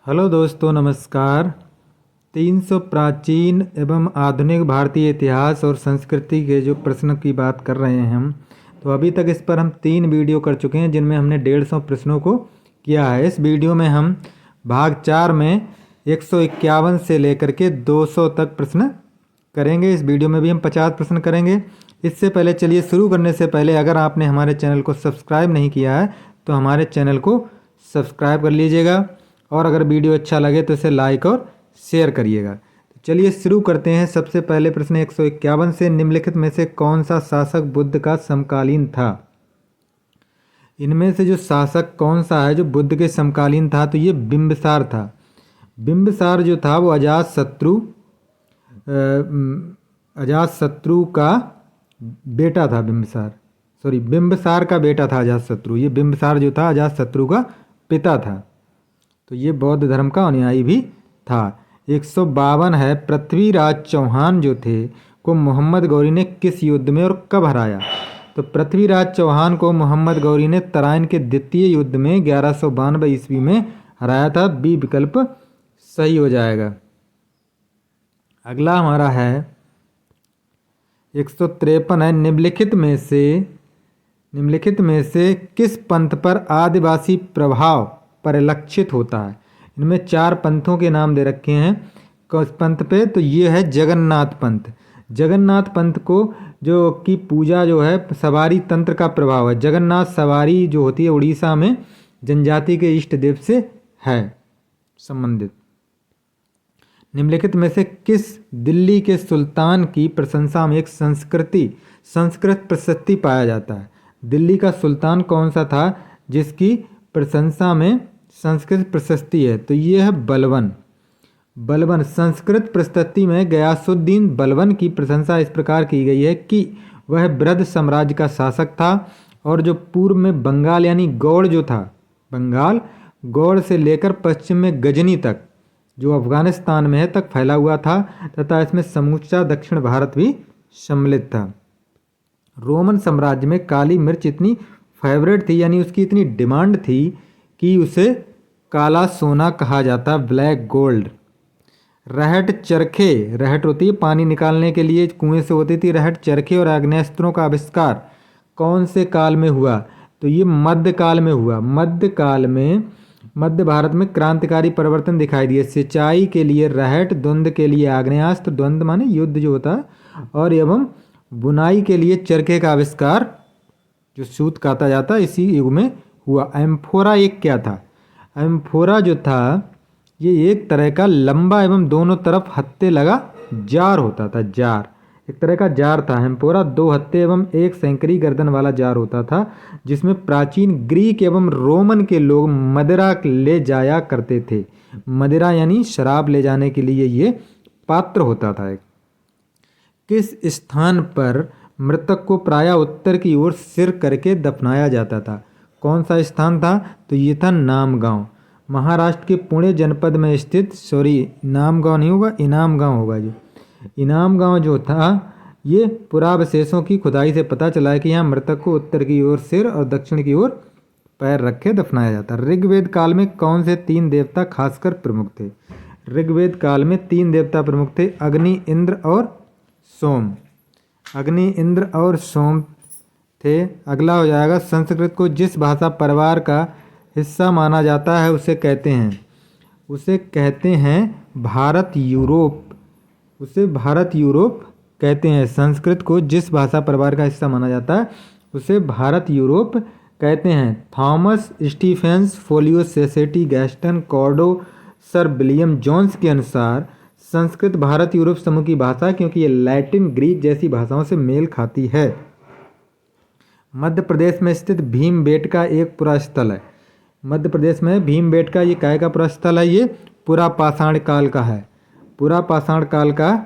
Hello दोस्तों, नमस्कार। 300 प्राचीन एवं आधुनिक भारतीय इतिहास और संस्कृति के जो प्रश्न की बात कर रहे हैं हम, तो अभी तक इस पर हम 3 वीडियो कर चुके हैं जिनमें हमने 150 प्रश्नों को किया है। इस वीडियो में हम भाग 4 में 151 से लेकर के 200 तक प्रश्न करेंगे। इस वीडियो में भी हम 50 प्रश्न करेंगे। इससे पहले चलिए शुरू करने से पहले अगर आपने हमारे चैनल को सब्सक्राइब नहीं किया है तो हमारे चैनल को सब्सक्राइब कर लीजिएगा और अगर वीडियो अच्छा लगे तो इसे लाइक और शेयर करिएगा। तो चलिए शुरू करते हैं। सबसे पहले प्रश्न 151 से, निम्नलिखित में से कौन सा शासक बुद्ध का समकालीन था? इनमें से जो शासक कौन सा है जो बुद्ध के समकालीन था? तो ये बिंबिसार था। बिंबिसार जो था वो अजातशत्रु का बेटा था। बिंबिसार का बेटा था अजातशत्रु। ये बिंबिसार जो था अजातशत्रु का पिता था। तो ये बौद्ध धर्म का अनुयायी भी था। 152 है, पृथ्वीराज चौहान जो थे को मोहम्मद गौरी ने किस युद्ध में और कब हराया? तो पृथ्वीराज चौहान को मोहम्मद गौरी ने तराइन के द्वितीय युद्ध में 1192 ईस्वी में हराया था। बी विकल्प सही हो जाएगा। अगला हमारा है 153 है, निम्नलिखित में से किस पंथ पर आदिवासी प्रभाव परिलक्षित होता है? इनमें 4 पंथों के नाम दे रखे हैं किस पंथ पे। तो ये है जगन्नाथ पंथ। जगन्नाथ पंथ को जो की पूजा जो है सवारी तंत्र का प्रभाव है। जगन्नाथ सवारी जो होती है उड़ीसा में जनजाति के इष्ट देव से है संबंधित। निम्नलिखित में से किस दिल्ली के सुल्तान की प्रशंसा में एक संस्कृत प्रशस्ति पाया जाता है? दिल्ली का सुल्तान कौन सा था जिसकी प्रशंसा में संस्कृत प्रशस्ति है? तो ये है बलबन। संस्कृत प्रशस्ति में गयासुद्दीन बलबन की प्रशंसा इस प्रकार की गई है कि वह बृहद साम्राज्य का शासक था और जो पूर्व में बंगाल यानी गौड़ जो था, गौड़ से लेकर पश्चिम में गजनी तक जो अफगानिस्तान में है तक फैला हुआ था तथा इसमें समूचा दक्षिण भारत भी सम्मिलित था। रोमन साम्राज्य में काली मिर्च इतनी फेवरेट थी यानी उसकी इतनी डिमांड थी कि उसे काला सोना कहा जाता, ब्लैक गोल्ड। रहट होती है पानी निकालने के लिए कुएं से होती थी। रहट चरखे और आग्नेयास्त्रों का आविष्कार कौन से काल में हुआ? तो ये मध्यकाल में हुआ। मध्यकाल में मध्य भारत में क्रांतिकारी परिवर्तन दिखाई दिए। सिंचाई के लिए रहट, द्वंद्व के लिए आग्नेयास्त्र, द्वंद्व माने युद्ध जो होता है, और एवं बुनाई के लिए चरखे का आविष्कार जो सूत काता जाता इसी युग में हुआ। एम्फोरा एक क्या था? एम्फोरा जो था ये एक तरह का लंबा एवं दोनों तरफ हत्थे लगा जार होता था। जार एक तरह का जार था। एम्फोरा 2 हत्थे एवं 1 सैकड़ी गर्दन वाला जार होता था जिसमें प्राचीन ग्रीक एवं रोमन के लोग मदिरा ले जाया करते थे। मदिरा यानी शराब ले जाने के लिए ये पात्र होता था। किस स्थान पर मृतक को प्रायः उत्तर की ओर सिर करके दफनाया जाता था? कौन सा स्थान था? तो ये था नामगांव। महाराष्ट्र के पुणे जनपद में स्थित, नामगांव नहीं होगा, इनाम गांव होगा। जो इनाम गांव जो था ये पुरावशेषों की खुदाई से पता चला है कि यहाँ मृतक को उत्तर की ओर सिर और दक्षिण की ओर पैर रखे दफनाया जाता। ऋग्वेद काल में कौन से 3 देवता खासकर प्रमुख थे? ऋग्वेद काल में 3 देवता प्रमुख थे, अग्नि, इंद्र और सोम। अग्नि, इंद्र और सोम थे। अगला हो जाएगा, संस्कृत को जिस भाषा परिवार का हिस्सा माना जाता है उसे कहते हैं भारत यूरोप कहते हैं। संस्कृत को जिस भाषा परिवार का हिस्सा माना जाता है उसे भारत यूरोप कहते हैं। Thomas Stephens, Filippo Sassetti, Gaston Coeurdoux, sir William Jones के अनुसार संस्कृत भारत यूरोप समूह की भाषा क्योंकि ये लैटिन, ग्रीक जैसी भाषाओं से मेल खाती है। मध्य प्रदेश में स्थित भीमबेटका एक पुरास्थल है। मध्य प्रदेश में भीमबेटका ये काय का पुरास्थल है? ये पुरापाषाण काल का है। पुरापाषाण काल का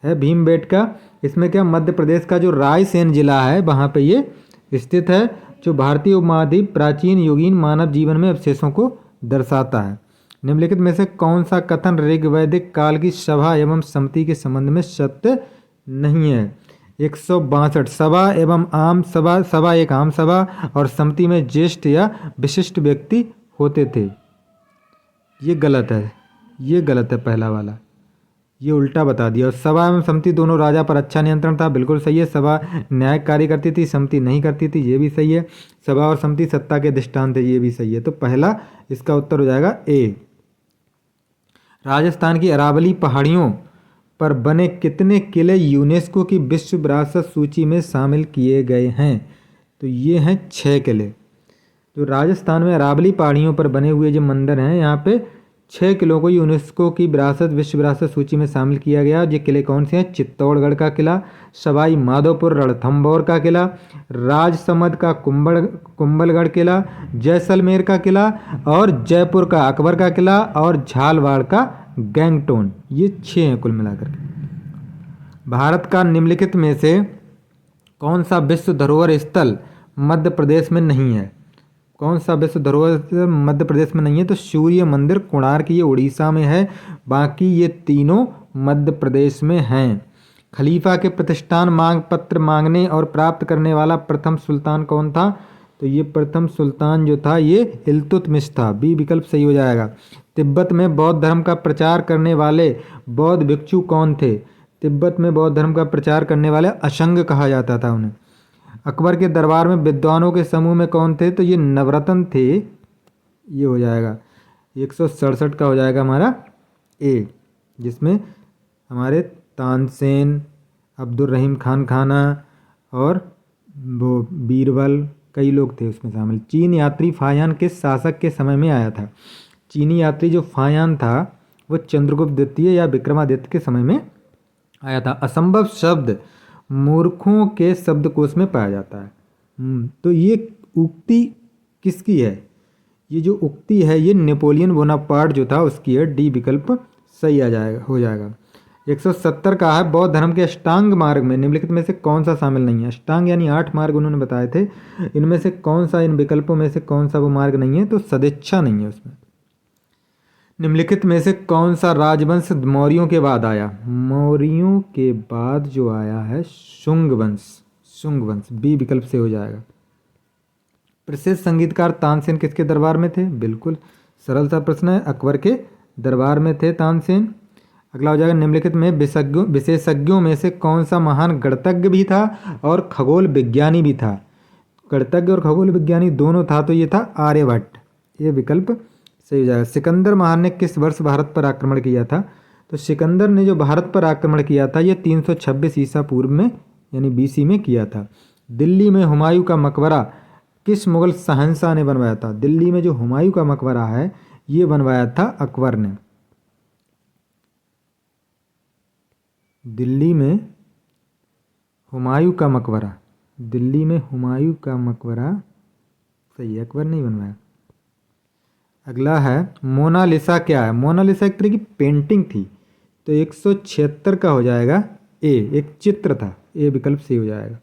है भीमबेटका। इसमें क्या मध्य प्रदेश का जो रायसेन जिला है वहाँ पे ये स्थित है, जो भारतीय उपमहाद्वीप प्राचीन युगीन मानव जीवन में अवशेषों को दर्शाता है। निम्नलिखित में से कौन सा कथन ऋग्वैदिक काल की सभा एवं समिति के संबंध में सत्य नहीं है? 162 सभा एवं आम सभा, सभा एक आम सभा और समिति में ज्येष्ठ या विशिष्ट व्यक्ति होते थे। ये गलत है, ये गलत है पहला वाला, ये उल्टा बता दिया। और सभा एवं समिति दोनों राजा पर अच्छा नियंत्रण था, बिल्कुल सही है। सभा न्याय कार्य करती थी, समिति नहीं करती थी, ये भी सही है। सभा और समिति सत्ता के अधिष्ठान थे, ये भी सही है। तो पहला इसका उत्तर हो जाएगा ए। राजस्थान की अरावली पहाड़ियों पर बने कितने किले यूनेस्को की विश्व विरासत सूची में शामिल किए गए हैं? तो ये हैं 6 किले। तो राजस्थान में अरावली पहाड़ियों पर बने हुए जो मंदिर हैं, यहाँ पे 6 किलों को यूनेस्को की विरासत विश्व विरासत सूची में शामिल किया गया। ये किले कौन से हैं? चित्तौड़गढ़ का किला, सवाई माधोपुर रणथंभौर का किला, राजसमंद का कुंभलगढ़ किला, जैसलमेर का किला और जयपुर का अकबर का किला और झालवाड़ का गैंगटोन। ये 6 हैं कुल मिलाकर के। भारत का निम्नलिखित में से कौन सा विश्व धरोहर स्थल मध्य प्रदेश में नहीं है? कौन सा विश्व धरोहर मध्य प्रदेश में नहीं है? तो सूर्य मंदिर कोणार्क ये उड़ीसा में है, बाकी ये तीनों मध्य प्रदेश में हैं। खलीफा के प्रतिष्ठान मांग पत्र मांगने और प्राप्त करने वाला प्रथम सुल्तान कौन था? तो ये प्रथम सुल्तान जो था ये इल्तुतमिश था, बी विकल्प सही हो जाएगा। तिब्बत में बौद्ध धर्म का प्रचार करने वाले बौद्ध भिक्षु कौन थे? तिब्बत में बौद्ध धर्म का प्रचार करने वाले अशंग कहा जाता था उन्हें। अकबर के दरबार में विद्वानों के समूह में कौन थे? तो ये नवरत्न थे, ये हो जाएगा 167 का हो जाएगा हमारा ए, जिसमें हमारे तानसेन, अब्दुल रहीम खान खाना और वो बीरबल कई लोग थे उसमें शामिल। चीन यात्री फायान किस शासक के समय में आया था? चीनी यात्री जो फायान था वो चंद्रगुप्त द्वितीय या विक्रमादित्य के समय में आया था। असंभव शब्द मूर्खों के शब्दकोश में पाया जाता है। तो ये उक्ति किसकी है? ये जो उक्ति है ये नेपोलियन बोनापार्ट जो था उसकी है, डी विकल्प सही आ जाएगा, हो जाएगा। 170 का है बौद्ध धर्म के अष्टांग मार्ग में निम्नलिखित में से कौन सा शामिल नहीं है? अष्टांग यानी 8 मार्ग उन्होंने बताए थे, इनमें से कौन सा, इन विकल्पों में से कौन सा वो मार्ग नहीं है? तो सदिच्छा नहीं है उसमें। निम्नलिखित में से कौन सा राजवंश मौर्यों के बाद आया? मौर्यों के बाद जो आया है शुंग वंश, शुंग वंश, बी विकल्प से हो जाएगा। प्रसिद्ध संगीतकार तानसेन किसके दरबार में थे? बिल्कुल सरल सा प्रश्न है, अकबर के दरबार में थे तानसेन। अगला हो जाएगा निम्नलिखित में विशेषज्ञों में से कौन सा महान गणितज्ञ भी था और खगोल विज्ञानी भी था? गणितज्ञ और खगोल विज्ञानी दोनों था, तो ये था आर्यभट्ट, ये विकल्प सही हो जाएगा। सिकंदर महान ने किस वर्ष भारत पर आक्रमण किया था? तो सिकंदर ने जो भारत पर आक्रमण किया था ये 326 ईसा पूर्व में यानी बीसी में किया था। दिल्ली में हुमायूं का मकबरा किस मुगल शहंशाह ने बनवाया था? दिल्ली में जो हुमायूं का मकबरा है ये बनवाया था अकबर ने। दिल्ली में हुमायूं का मकबरा, दिल्ली में हुमायूं का मकबरा सही, अकबर नहीं बनवाया। अगला है मोनालिसा क्या है? मोनालिसा एक तरह की पेंटिंग थी, तो 176 का हो जाएगा ए, एक चित्र था, ए विकल्प सही हो जाएगा।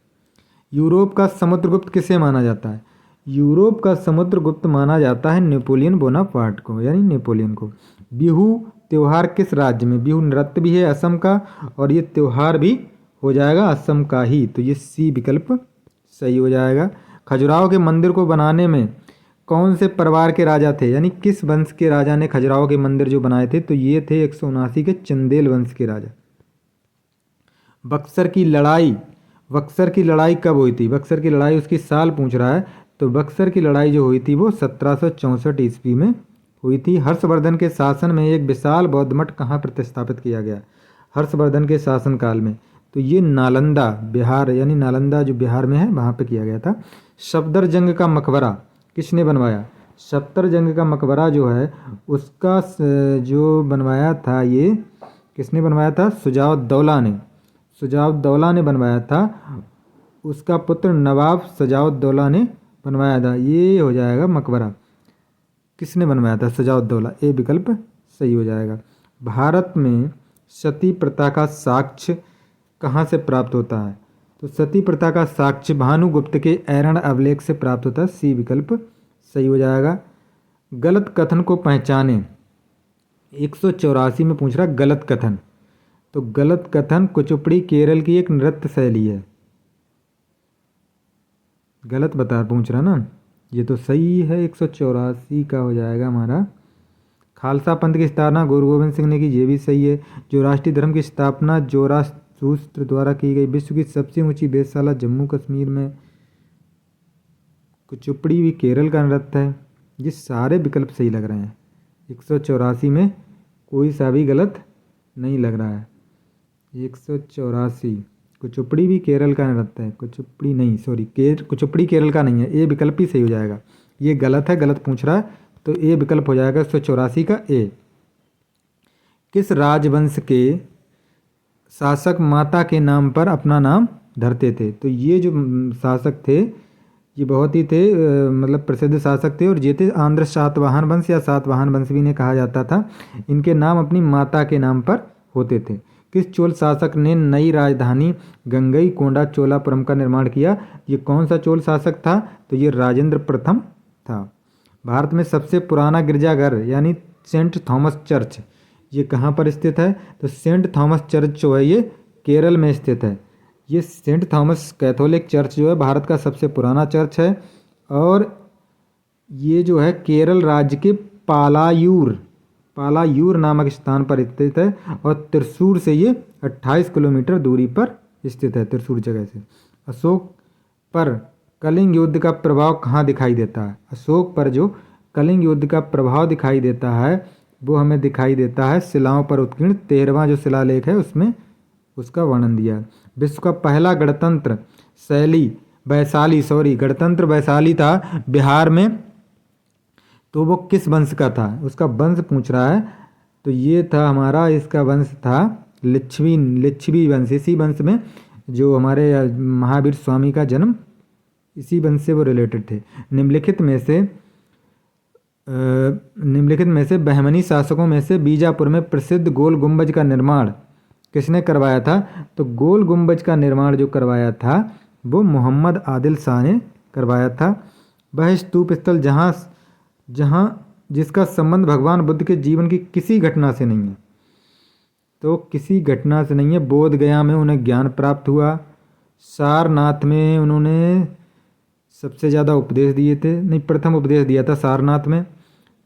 यूरोप का समुद्रगुप्त किसे माना जाता है? यूरोप का समुद्रगुप्त माना जाता है नेपोलियन बोनापार्ट को, यानी नेपोलियन को। बिहू त्यौहार किस राज्य में? बिहू नृत्य भी है असम का और ये त्यौहार भी हो जाएगा असम का ही, तो ये सी विकल्प सही हो जाएगा। खजुराहो के मंदिर को बनाने में कौन से परिवार के राजा थे, यानी किस वंश के राजा ने खजुराहो के मंदिर जो बनाए थे? तो ये थे 179 के चंदेल वंश के राजा। बक्सर की लड़ाई कब हुई थी? बक्सर की लड़ाई उसकी साल पूछ रहा है, तो बक्सर की लड़ाई जो हुई थी वो 1764 ईस्वी में हुई थी। हर्षवर्धन के शासन में एक विशाल बौद्ध मठ कहाँ प्रतिस्थापित किया गया? हर्षवर्धन के शासनकाल में, तो ये नालंदा बिहार, यानी नालंदा जो बिहार में है वहाँ पे किया गया था। सफदरजंग का मकबरा किसने बनवाया? सफदरजंग का मकबरा जो है उसका जो बनवाया था ये किसने बनवाया था? शुजाउद्दौला ने, शुजाउद्दौला ने बनवाया था, उसका पुत्र नवाब शुजाउद्दौला ने बनवाया था। ये हो जाएगा मकबरा किसने बनवाया था? शुजाउद्दौला, ए विकल्प सही हो जाएगा। भारत में सती प्रथा का साक्ष्य कहाँ से प्राप्त होता है? तो सती प्रथा का साक्ष्य भानुगुप्त के ऐरण अभिलेख से प्राप्त होता है, सी विकल्प सही हो जाएगा। गलत कथन को पहचाने 184 में पूछ रहा गलत कथन, तो गलत कथन कुचिपुड़ी केरल की एक नृत्य शैली है। गलत बता पूछ रहा ना, ये तो सही है, 184 का हो जाएगा हमारा खालसा पंथ की स्थापना गुरु गोविंद सिंह ने की, ये भी सही है। जो राष्ट्रीय धर्म की स्थापना जोरासूस्त्र द्वारा की गई। विश्व की सबसे ऊंची वेधशाला जम्मू कश्मीर में। कुचिपुड़ी भी केरल का नृत्य है। ये सारे विकल्प सही लग रहे हैं। 184 में कोई सा भी गलत नहीं लग रहा है। 184 कुचिपुड़ी भी केरल का नृत्य है। कुचिपुड़ी नहीं, सॉरी, कुचिपुड़ी केरल का नहीं है। ए विकल्प ही सही हो जाएगा। ये गलत है, गलत पूछ रहा है, तो ए विकल्प हो जाएगा 184 का ए। किस राजवंश के शासक माता के नाम पर अपना नाम धरते थे? तो ये जो शासक थे ये बहुत ही थे मतलब प्रसिद्ध शासक थे, और ये थे आंध्र सातवाहन वंश या सातवाहन वंश भी इन्हें कहा जाता था। इनके नाम अपनी माता के नाम पर होते थे। किस चोल शासक ने नई राजधानी गंगईकोंडा चोलापुरम का निर्माण किया? ये कौन सा चोल शासक था? तो ये राजेंद्र प्रथम था। भारत में सबसे पुराना गिरजाघर यानी सेंट थॉमस चर्च ये कहाँ पर स्थित है? तो सेंट थॉमस चर्च जो है ये केरल में स्थित है। ये सेंट थॉमस कैथोलिक चर्च जो है भारत का सबसे पुराना चर्च है, और ये जो है केरल राज्य के पालायूर नामक स्थान पर स्थित है, और त्रिशूर से ये 28 किलोमीटर दूरी पर स्थित है। त्रिशूर जगह से। अशोक पर कलिंग युद्ध का प्रभाव कहाँ दिखाई देता है? अशोक पर जो कलिंग युद्ध का प्रभाव दिखाई देता है वो हमें दिखाई देता है शिलाओं पर उत्कीर्ण 13वां जो शिलालेख है उसमें उसका वर्णन दिया है। विश्व का पहला गणतंत्र वैशाली था बिहार में, तो वो किस वंश का था? उसका वंश पूछ रहा है। तो ये था हमारा, इसका वंश था लिच्छवी वंश। इसी वंश में जो हमारे महावीर स्वामी का जन्म इसी वंश से वो रिलेटेड थे। निम्नलिखित में से बहमनी शासकों में से बीजापुर में प्रसिद्ध गोल गुंबज का निर्माण किसने करवाया था? तो गोल गुंबज का निर्माण जो करवाया था वो मोहम्मद आदिल शाह ने करवाया था। वह स्तूप स्थल जहाँ जिसका संबंध भगवान बुद्ध के जीवन की किसी घटना से नहीं है। तो किसी घटना से नहीं है। बोध गया में उन्हें ज्ञान प्राप्त हुआ। सारनाथ में उन्होंने सबसे ज़्यादा उपदेश दिए थे, नहीं प्रथम उपदेश दिया था सारनाथ में।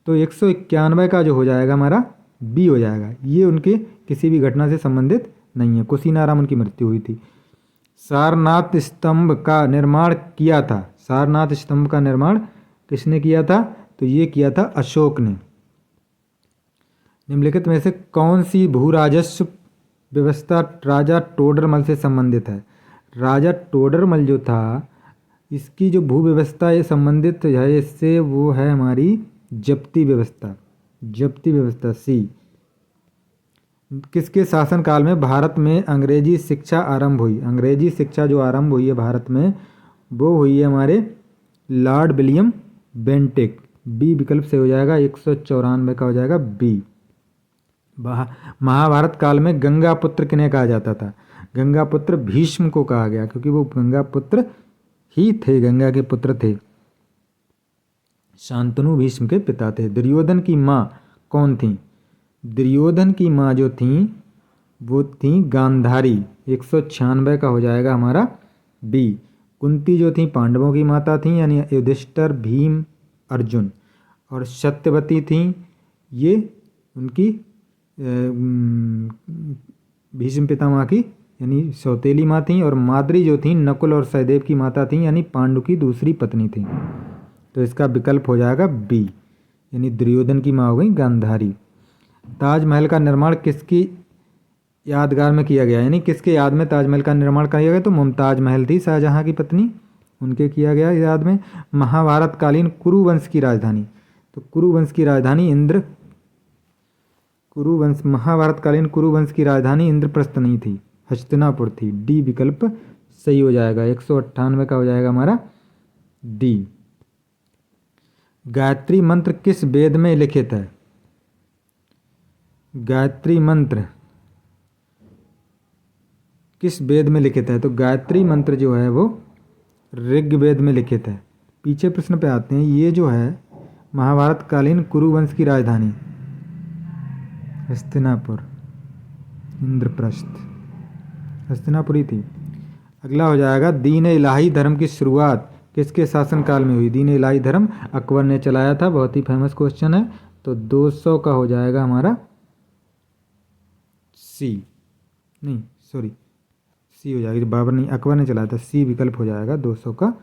तो 191 का जो हो जाएगा हमारा बी हो जाएगा। ये उनके किसी भी घटना से संबंधित नहीं है। कुशीनारा में उनकी मृत्यु हुई थी। सारनाथ स्तंभ का निर्माण किया था। सारनाथ स्तंभ का निर्माण किसने किया था? तो ये किया था अशोक ने। निम्नलिखित में से कौन सी भू राजस्व व्यवस्था राजा टोडरमल से संबंधित है? राजा टोडरमल जो था इसकी जो भू व्यवस्था ये संबंधित है इससे, वो है हमारी जप्ती व्यवस्था सी। किसके शासनकाल में भारत में अंग्रेजी शिक्षा आरंभ हुई? अंग्रेजी शिक्षा जो आरंभ हुई है भारत में वो हुई है हमारे लॉर्ड विलियम बेंटिक। बी विकल्प से हो जाएगा। 194 का हो जाएगा बी। महाभारत काल में गंगा पुत्र किन्हें कहा जाता था? गंगा पुत्र भीष्म को कहा गया, क्योंकि वो गंगा पुत्र ही थे, गंगा के पुत्र थे। शांतनु भीष्म के पिता थे। दुर्योधन की माँ कौन थी? दुर्योधन की माँ जो थी वो थी गांधारी। 196 का हो जाएगा हमारा बी। कुंती जो थी पांडवों की माता थी, यानी युधिष्ठिर, भीम, अर्जुन। और सत्यवती थी ये उनकी भीष्म पितामह की यानी सौतेली माँ थी। और माद्री जो थी नकुल और सहदेव की माता थी, यानी पांडु की दूसरी पत्नी थी। तो इसका विकल्प हो जाएगा बी, यानी दुर्योधन की माँ हो गई गांधारी। ताजमहल का निर्माण किसकी यादगार में किया गया, यानी किसके याद में ताजमहल का निर्माण किया गया? तो मुमताज महल थी शाहजहां की पत्नी, उनके किया गया याद में। महाभारत कालीन कुरु वंश की राजधानी, तो कुरु वंश की राजधानी महाभारत कालीन कुरु वंश की राजधानी इंद्रप्रस्थ नहीं थी, हस्तिनापुर थी। डी विकल्प सही हो जाएगा। 198 का हो जाएगा हमारा डी। गायत्री मंत्र किस वेद में लिखित है? गायत्री मंत्र किस वेद में लिखित है? तो गायत्री मंत्र जो है वो ऋग्वेद में लिखित है। पीछे प्रश्न पे आते हैं। ये जो है महाभारत कालीन कुरु वंश की राजधानी हस्तिनापुर, इंद्रप्रस्थ, हस्तिनापुरी थी। अगला हो जाएगा दीन इलाही धर्म की शुरुआत किसके शासनकाल में हुई? दीन इलाही धर्म अकबर ने चलाया था। बहुत ही फेमस क्वेश्चन है, तो 200 का हो जाएगा हमारा सी, नहीं सॉरी सी हो जाएगी, बाबर नहीं अकबर ने चलाया था, सी विकल्प हो जाएगा 200 का